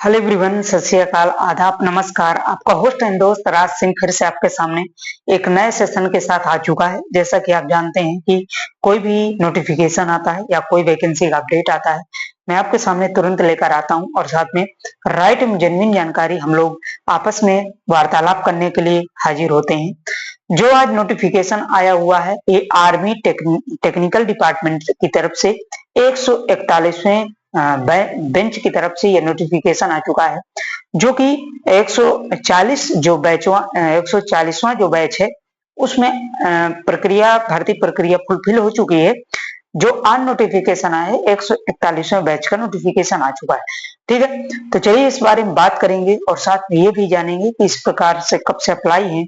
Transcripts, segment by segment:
Hello everyone, सत श्री अकाल, आदाब, नमस्कार। आपका होस्ट एंड दोस्त राज सिंह फिर से आपके सामने एक नए सेशन के साथ आ चुका है। जैसा कि आप जानते हैं कि कोई भी नोटिफिकेशन आता है या कोई वैकेंसी का अपडेट आता है, मैं आपके सामने तुरंत लेकर आता हूं और साथ में राइट एंड जेन्युइन जानकारी हम लोग आपस में वार्तालाप करने के लिए हाजिर होते हैं। जो आज नोटिफिकेशन आया हुआ है, ये आर्मी टेक्निकल डिपार्टमेंट की तरफ से 141वें बेंच की तरफ से यह नोटिफिकेशन आ चुका है, जो कि 140 जो बैचवा 140वां जो बैच है उसमें भर्ती प्रक्रिया फुलफिल हो चुकी है। जो आज नोटिफिकेशन आया है 141वें बैच का नोटिफिकेशन आ चुका है। ठीक है, तो चलिए इस बारे में बात करेंगे और साथ में ये भी जानेंगे कि इस प्रकार से कब से अप्लाई है,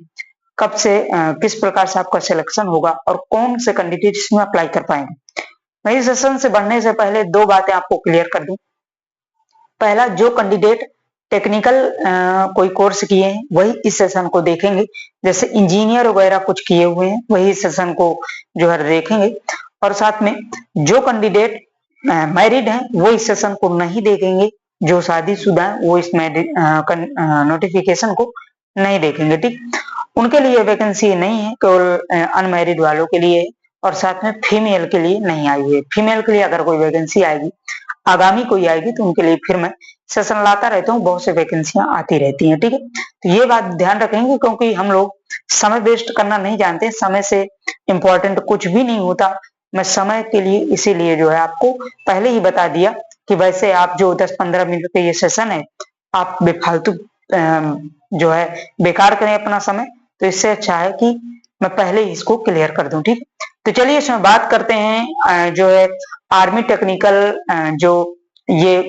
कब से किस प्रकार से आपका सिलेक्शन होगा और कौन से कैंडिडेट इसमें अप्लाई कर पाएंगे। मैं इस सेशन से बढ़ने से पहले दो बातें आपको क्लियर कर दूं। पहला, जो कैंडिडेट टेक्निकल कोई कोर्स किए हैं वही इस सेशन को देखेंगे। जैसे इंजीनियर वगैरह कुछ किए हुए हैं वही इस सेशन को जो है देखेंगे। और साथ में जो कैंडिडेट मैरिड हैं वो इस सेशन को नहीं देखेंगे। जो शादीशुदा है वो इस नोटिफिकेशन को नहीं देखेंगे। ठीक, उनके लिए वैकेंसी नहीं है, केवल अनमैरिड वालों के लिए और साथ में फीमेल के लिए नहीं आई है। फीमेल के लिए अगर कोई वैकेंसी आएगी, आगामी कोई आएगी, तो उनके लिए फिर मैं सेशन लाता रहता हूँ। बहुत से वैकेंसियां आती रहती हैं। ठीक है, तो ये बात ध्यान रखेंगे क्योंकि हम लोग समय वेस्ट करना नहीं जानते। समय से इम्पोर्टेंट कुछ भी नहीं होता। मैं समय के लिए इसीलिए जो है आपको पहले ही बता दिया कि वैसे आप जो 10-15 मिनट के ये सेशन है आप बेफालतू जो है बेकार करें अपना समय, तो इससे अच्छा है कि मैं पहले ही इसको क्लियर कर दूं। ठीक, तो चलिए इसमें बात करते हैं। जो है आर्मी टेक्निकल जो ये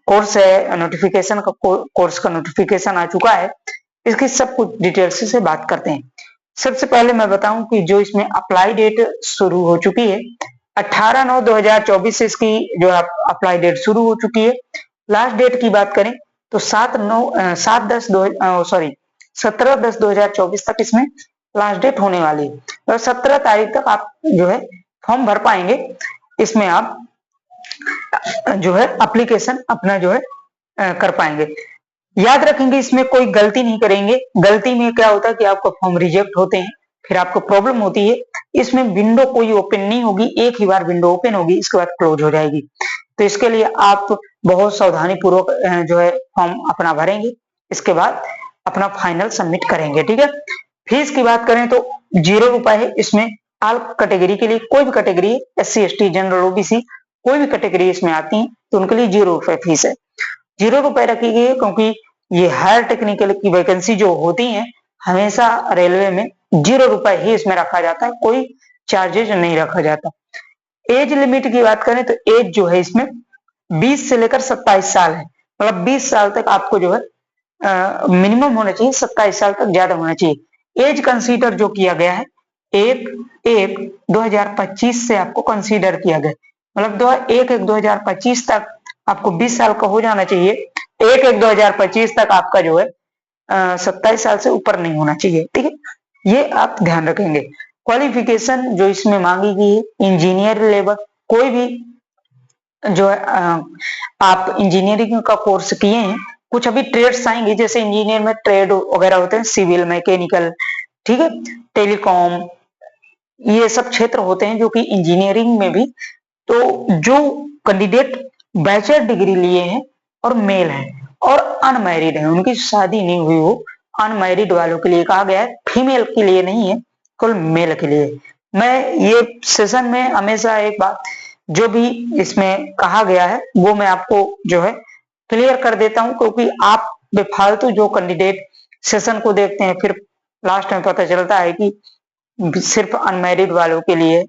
कोर्स है, नोटिफिकेशन का कोर्स का नोटिफिकेशन आ चुका है, इसकी सब कुछ डिटेल्स से बात करते हैं। सबसे पहले मैं बताऊं कि जो इसमें अप्लाई डेट शुरू हो चुकी है 18/9/2024 से इसकी जो है अप्लाई डेट शुरू हो चुकी है। लास्ट डेट की बात करें तो 17/10/2024 तक इसमें लास्ट डेट होने वाली है और 17 तारीख तक आप जो है फॉर्म भर पाएंगे। इसमें आप जो है एप्लीकेशन अपना जो है कर पाएंगे। याद रखेंगे इसमें कोई गलती नहीं करेंगे। गलती में क्या होता है कि आपका फॉर्म रिजेक्ट होते हैं, फिर आपको प्रॉब्लम होती है। इसमें विंडो कोई ओपन नहीं होगी, एक ही बार विंडो ओपन होगी, इसके बाद क्लोज हो जाएगी। तो इसके लिए आप बहुत सावधानी पूर्वक जो है फॉर्म अपना भरेंगे, इसके बाद अपना फाइनल सबमिट करेंगे। ठीक है, फीस की बात करें तो 0 रुपए है। इसमें ऑल कैटेगरी के लिए, कोई भी category, SC ST general OBC कोई भी कैटेगरी इसमें आती है तो उनके लिए 0 रुपए फीस है। 0 रुपए रखी गई है क्योंकि ये हायर टेक्निकल की वैकेंसी जो होती है हमेशा रेलवे में 0 रुपए ही इसमें रखा जाता है, कोई चार्जेज नहीं रखा जाता। एज लिमिट की बात करें तो एज जो है इसमें 20 से लेकर 27 साल है। मतलब 20 साल तक आपको जो है मिनिमम होना चाहिए, 27 साल तक ज्यादा होना चाहिए। एज कंसीडर जो किया गया है 1/1/2025 से आपको कंसीडर किया गया, मतलब 1/1/2025 तक आपको 20 साल का हो जाना चाहिए। 1/1/2025 तक आपका जो है 27 साल से ऊपर नहीं होना चाहिए। ठीक है, ये आप ध्यान रखेंगे। क्वालिफिकेशन जो इसमें मांगी गई है इंजीनियर लेवल, कोई भी जो है आप इंजीनियरिंग का कोर्स किए हैं, कुछ अभी ट्रेड्स आएंगे, जैसे इंजीनियर में ट्रेड वगैरह होते हैं, सिविल, मैकेनिकल, ठीक है, टेलीकॉम, ये सब क्षेत्र होते हैं जो कि इंजीनियरिंग में भी। तो जो कैंडिडेट बैचलर डिग्री लिए हैं और मेल हैं और अनमैरिड हैं, उनकी शादी नहीं हुई हो, अनमैरिड वालों के लिए कहा गया है, फीमेल के लिए नहीं है, केवल मेल के लिए। मैं ये सेशन में हमेशा एक बात जो भी इसमें कहा गया है वो मैं आपको जो है क्लियर कर देता हूं, क्योंकि आप बेफालतू जो कैंडिडेट सेशन को देखते हैं फिर लास्ट में पता चलता है कि सिर्फ अनमैरिड वालों के लिए,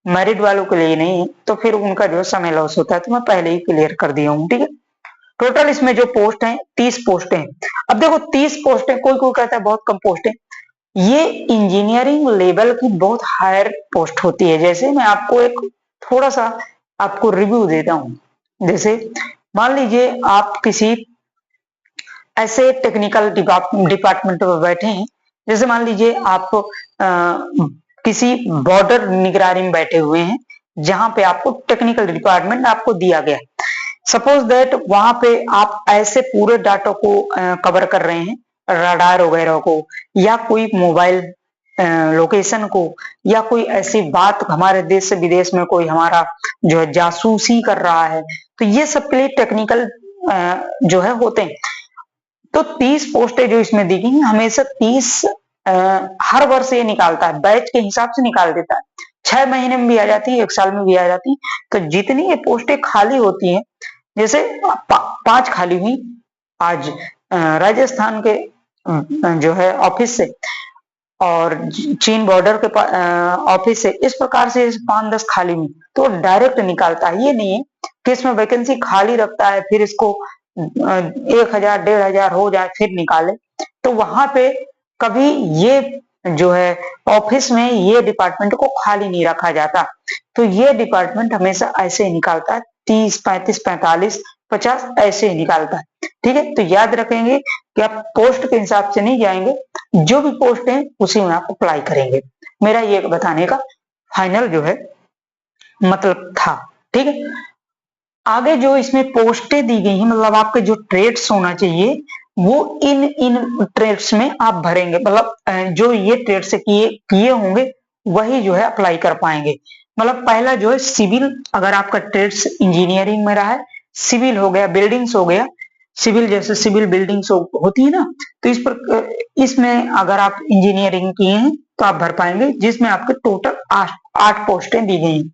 मैरिड वालों के लिए नहीं, तो फिर उनका जो समय लॉस होता है। तो मैं पहले ही क्लियर कर दिया हूं। ठीक है, टोटल इसमें जो पोस्ट है 30 पोस्ट है। अब देखो 30 पोस्ट है, कोई कोई कहता है बहुत कम पोस्ट है, ये इंजीनियरिंग लेवल की बहुत हायर पोस्ट होती है। जैसे मैं आपको एक थोड़ा सा आपको रिव्यू देता हूं। जैसे मान लीजिए आप किसी ऐसे टेक्निकल डिपार्टमेंट में बैठे हैं, जैसे मान लीजिए आप किसी बॉर्डर निगरानी में बैठे हुए हैं, जहां पे आपको टेक्निकल डिपार्टमेंट आपको दिया गया, सपोज दैट वहां पे आप ऐसे पूरे डाटा को कवर कर रहे हैं, रडार वगैरह को, या कोई मोबाइल लोकेशन को, या कोई ऐसी बात हमारे देश से विदेश में कोई हमारा जो है जासूसी कर रहा है, तो ये सब के लिए टेक्निकल जो है होते हैं। तो 30 पोस्टें जो इसमें दी गई हैं, हमेशा 30 हर वर्ष ये निकालता है, बैच के हिसाब से निकाल देता है, 6 महीने में भी आ जाती है, 1 साल में भी आ जाती है। तो जितनी ये पोस्टें खाली होती हैं, जैसे 5 खाली हुई आज राजस्थान के जो है ऑफिस से, और चीन बॉर्डर के ऑफिस से, इस प्रकार से 5-10 खाली हुई, तो डायरेक्ट निकालता है। ये नहीं है कि इसमें वैकेंसी खाली रखता है फिर इसको 1000 1500 हो जाए फिर निकाले। तो वहां पे कभी ये जो है ऑफिस में ये डिपार्टमेंट को खाली नहीं रखा जाता, तो ये डिपार्टमेंट हमेशा ऐसे ही निकालता है, 30 35 45 50 ऐसे ही निकालता है। ठीक है, तो याद रखेंगे कि आप पोस्ट के हिसाब से नहीं जाएंगे, जो भी पोस्ट है उसी में आप अप्लाई करेंगे। मेरा ये बताने का फाइनल जो है मतलब था। ठीक है, आगे जो इसमें पोस्टें दी गई हैं, मतलब आपके जो ट्रेड्स होना चाहिए वो इन ट्रेड्स में आप भरेंगे, मतलब जो ये ट्रेड से किए होंगे वही जो है अप्लाई कर पाएंगे। मतलब पहला जो है सिविल, अगर आपका ट्रेड्स इंजीनियरिंग में रहा है, सिविल हो गया, बिल्डिंग्स हो गया, सिविल जैसे सिविल बिल्डिंग्स होती है ना, तो इसमें अगर आप इंजीनियरिंग किए हैं तो आप भर पाएंगे, जिसमें आपके टोटल 8 पोस्टें दी गई हैं।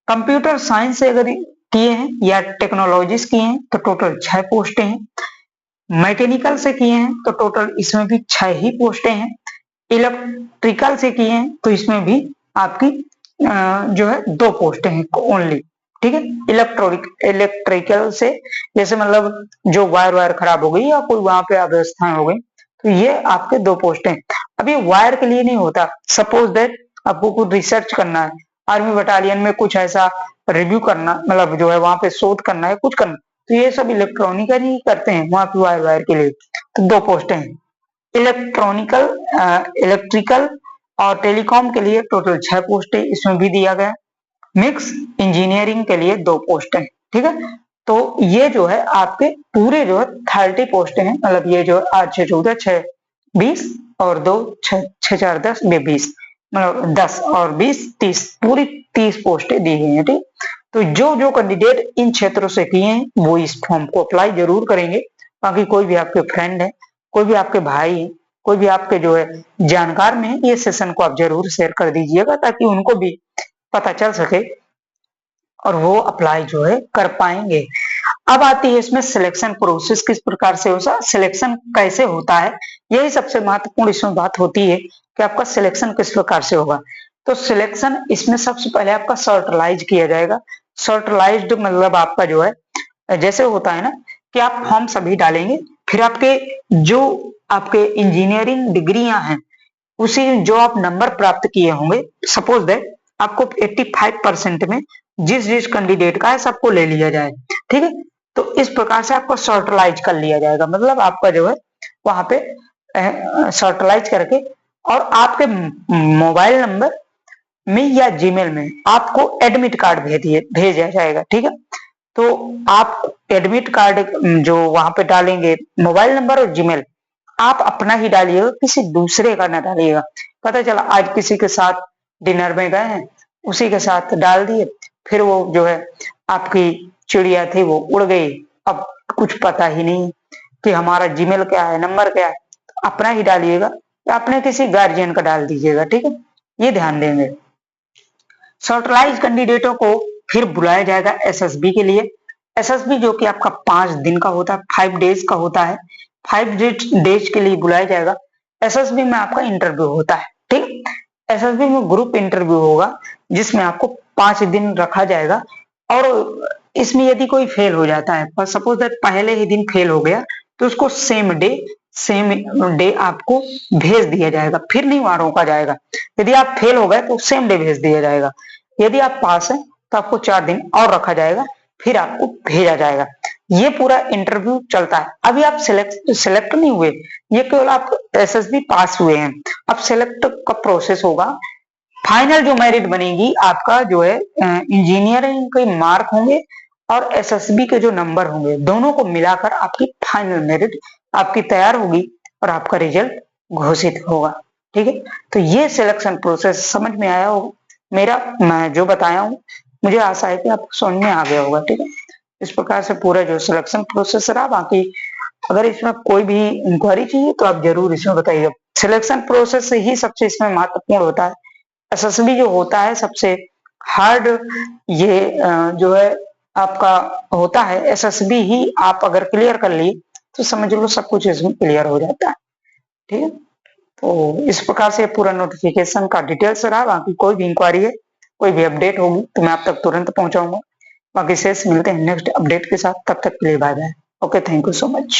कंप्यूटर साइंस से अगर किए हैं या टेक्नोलॉजीज किए हैं तो टोटल 6 पोस्टें हैं। मैकेनिकल से किए हैं तो टोटल इसमें भी 6 ही पोस्टें हैं। इलेक्ट्रिकल से किए हैं तो इसमें भी आपकी जो है 2 पोस्टें हैं ओनली। ठीक है, इलेक्ट्रिकल से जैसे मतलब जो वायर खराब हो गई या कोई वहां पे अव्यवस्थाएं हो गई, तो ये आपके 2 पोस्टें हैं। अब ये वायर के लिए नहीं होता, सपोज दैट आपको कुछ रिसर्च करना है, आर्मी बटालियन में कुछ ऐसा रिव्यू करना, मतलब जो है वहां पे शोध करना है, कुछ करना, तो ये सब इलेक्ट्रॉनिकल ही करते हैं वहां पे वायर के लिए, तो 2 पोस्टें हैं। इलेक्ट्रिकल और टेलीकॉम के लिए टोटल 6 पोस्टें इसमें भी दिया गया। मिक्स इंजीनियरिंग के लिए 2 पोस्टें। ठीक है, तो ये जो है आपके पूरे जो है 30 पोस्टें हैं, मतलब ये जो 8 6 14 6 20 और 2 6 6 4 10 20, मतलब 10 और 20 30, पूरी 30 पोस्टें दी गई हैं। ठीक, तो जो कैंडिडेट इन क्षेत्रों से किए हैं वो इस फॉर्म को अप्लाई जरूर करेंगे। बाकी कोई भी आपके फ्रेंड है, कोई भी आपके भाई है, कोई भी आपके जो है जानकार में है, ये सेशन को आप जरूर शेयर कर दीजिएगा ताकि उनको भी पता चल सके और वो अप्लाई जो है कर पाएंगे। अब आती है इसमें सिलेक्शन प्रोसेस किस प्रकार से होगा, सिलेक्शन कैसे होता है, यही सबसे महत्वपूर्ण इसमें बात होती है कि आपका सिलेक्शन किस प्रकार से होगा। तो सिलेक्शन इसमें सबसे पहले आपका सर्टलाइज किया जाएगा। सर्टलाइज्ड मतलब आपका जो है जैसे होता है ना कि आप फॉर्म सभी डालेंगे, फिर आपके जो आपके इंजीनियरिंग डिग्रियां हैं उसी जो आप नंबर प्राप्त किए होंगे, सपोज दैट आपको 85% में जिस कैंडिडेट का है सबको ले लिया जाए। ठीक है, तो इस प्रकार से आपको सर्टलाइज कर लिया जाएगा, मतलब आपका जो है वहां पे सर्टलाइज करके और आपके मोबाइल नंबर में या जीमेल में आपको एडमिट कार्ड भेजा जाएगा। ठीक है, तो आप एडमिट कार्ड जो वहां पे डालेंगे, मोबाइल नंबर और जीमेल आप अपना ही डालिएगा, किसी दूसरे का ना डालिएगा। पता चला आज किसी के साथ डिनर में गए हैं, उसी के साथ डाल दिए, फिर वो जो है आपकी चिड़िया थी वो उड़ गई, अब कुछ पता ही नहीं कि हमारा जीमेल क्या है, नंबर क्या है। अपना ही डालिएगा या अपने किसी गार्जियन का डाल दीजिएगा। ठीक है, ये ध्यान देंगे। सर्टलाइज कैंडिडेटों को फिर बुलाया जाएगा एसएसबी के लिए। एसएसबी जो कि आपका 5 दिन का होता है, 5 डेज का होता है, 5 डेज के लिए बुलाया जाएगा। एसएसबी में आपका इंटरव्यू होता है। ठीक, एसएसबी में ग्रुप इंटरव्यू होगा जिसमें आपको 5 दिन रखा जाएगा, और इसमें यदि कोई फेल हो जाता है, सपोज दैट पहले ही दिन फेल हो गया, तो उसको सेम डे आपको भेज दिया जाएगा, फिर नहीं वहां रोका जाएगा। यदि आप फेल हो गए तो सेम डे भेज दिया जाएगा, यदि आप पास हैं तो आपको 4 दिन और रखा जाएगा, फिर आपको भेजा जाएगा। ये पूरा इंटरव्यू चलता है। अभी आप सिलेक्ट नहीं हुए, ये केवल आप एसएसबी पास हुए हैं। अब सिलेक्ट का प्रोसेस होगा, फाइनल जो मेरिट बनेगी आपका जो है इंजीनियरिंग के मार्क होंगे और एसएसबी के जो नंबर होंगे दोनों को मिलाकर आपकी फाइनल मेरिट आपकी तैयार होगी और आपका रिजल्ट घोषित होगा। ठीक है, तो ये सिलेक्शन प्रोसेस समझ में आया होगा मेरा, मैं जो बताया हूँ मुझे आशा है कि आपको समझ में आ गया होगा। ठीक है, इस प्रकार से पूरा जो सिलेक्शन प्रोसेस रहा। बाकी अगर इसमें कोई भी इंक्वायरी चाहिए तो आप जरूर इसमें बताइएगा। सिलेक्शन प्रोसेस ही सबसे इसमें महत्वपूर्ण होता है। एसएसबी जो होता है सबसे हार्ड, ये जो है आपका होता है एसएसबी ही। आप अगर क्लियर कर लिए तो समझ लो सब कुछ इसमें क्लियर हो जाता है। ठीक है, तो इस प्रकार से पूरा नोटिफिकेशन का डिटेल्स रहा। बाकी कोई भी इंक्वायरी है, कोई भी अपडेट होगी तो मैं आप तक तुरंत पहुंचाऊंगा। बाकी शेष मिलते हैं नेक्स्ट अपडेट के साथ, तब तक के लिए bye bye. Okay, thank you so much.